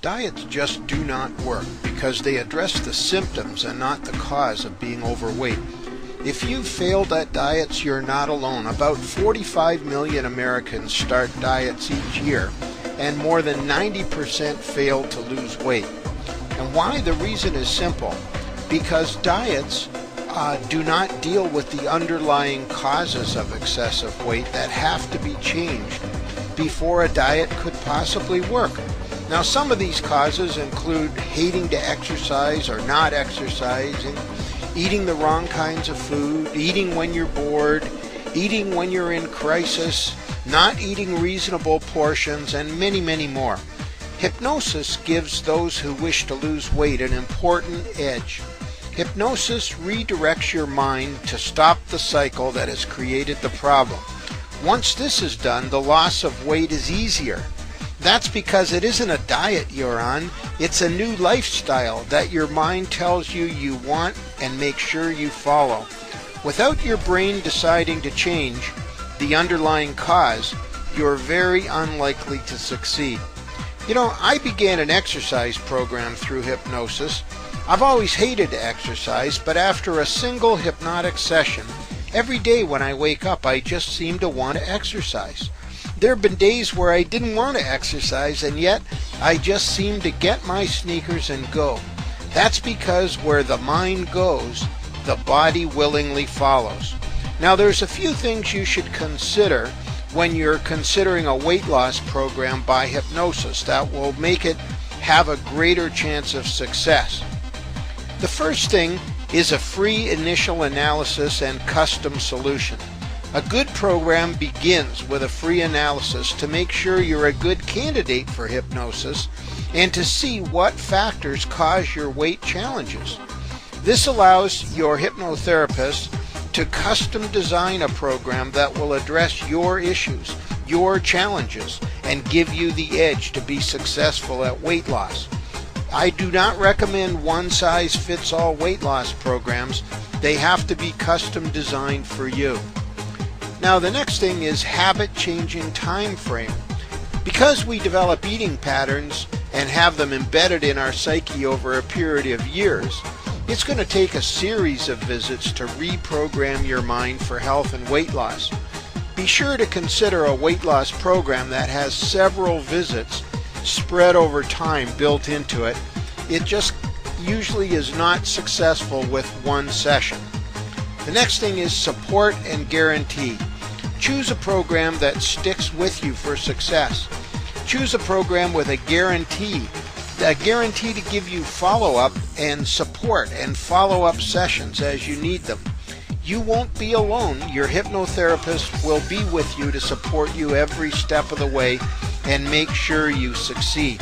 Diets just do not work because they address the symptoms and not the cause of being overweight. If you've failed at diets, you're not alone. About 45 million Americans start diets each year, and more than 90% fail to lose weight. And why? The reason is simple. Because diets do not deal with the underlying causes of excessive weight that have to be changed before a diet could possibly work. Now, some of these causes include hating to exercise or not exercising, eating the wrong kinds of food, eating when you're bored, eating when you're in crisis, not eating reasonable portions, and many, many more. Hypnosis gives those who wish to lose weight an important edge. Hypnosis redirects your mind to stop the cycle that has created the problem. Once this is done, the loss of weight is easier. That's because it isn't a diet you're on, it's a new lifestyle that your mind tells you you want and make sure you follow. Without your brain deciding to change the underlying cause, you're very unlikely to succeed. You know, I began an exercise program through hypnosis. I've always hated to exercise, but after a single hypnotic session, every day when I wake up, I just seem to want to exercise. There have been days where I didn't want to exercise, and yet I just seem to get my sneakers and go. That's because where the mind goes, the body willingly follows. Now, there's a few things you should consider when you're considering a weight loss program by hypnosis that will make it have a greater chance of success. The first thing is a free initial analysis and custom solution. A good program begins with a free analysis to make sure you're a good candidate for hypnosis and to see what factors cause your weight challenges. This allows your hypnotherapist to custom design a program that will address your issues, your challenges, and give you the edge to be successful at weight loss. I do not recommend one-size-fits-all weight loss programs. They have to be custom designed for you. Now, the next thing is habit-changing time frame. Because we develop eating patterns and have them embedded in our psyche over a period of years, it's going to take a series of visits to reprogram your mind for health and weight loss. Be sure to consider a weight loss program that has several visits spread over time built into it. It just usually is not successful with one session. The next thing is support and guarantee. Choose a program that sticks with you for success. Choose a program with a guarantee to give you follow-up and support and follow-up sessions as you need them. You won't be alone. Your hypnotherapist will be with you to support you every step of the way and make sure you succeed.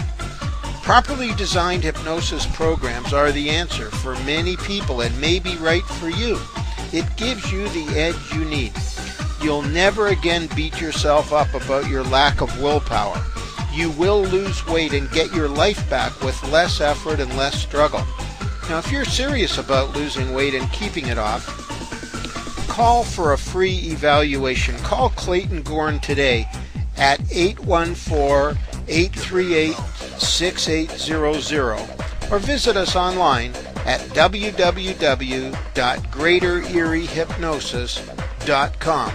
Properly designed hypnosis programs are the answer for many people and may be right for you. It gives you the edge you need. You'll never again beat yourself up about your lack of willpower. You will lose weight and get your life back with less effort and less struggle. Now, if you're serious about losing weight and keeping it off, call for a free evaluation. Call Clayton Gorn today at 814-838-6800 or visit us online at www.greatereriehypnosis.com.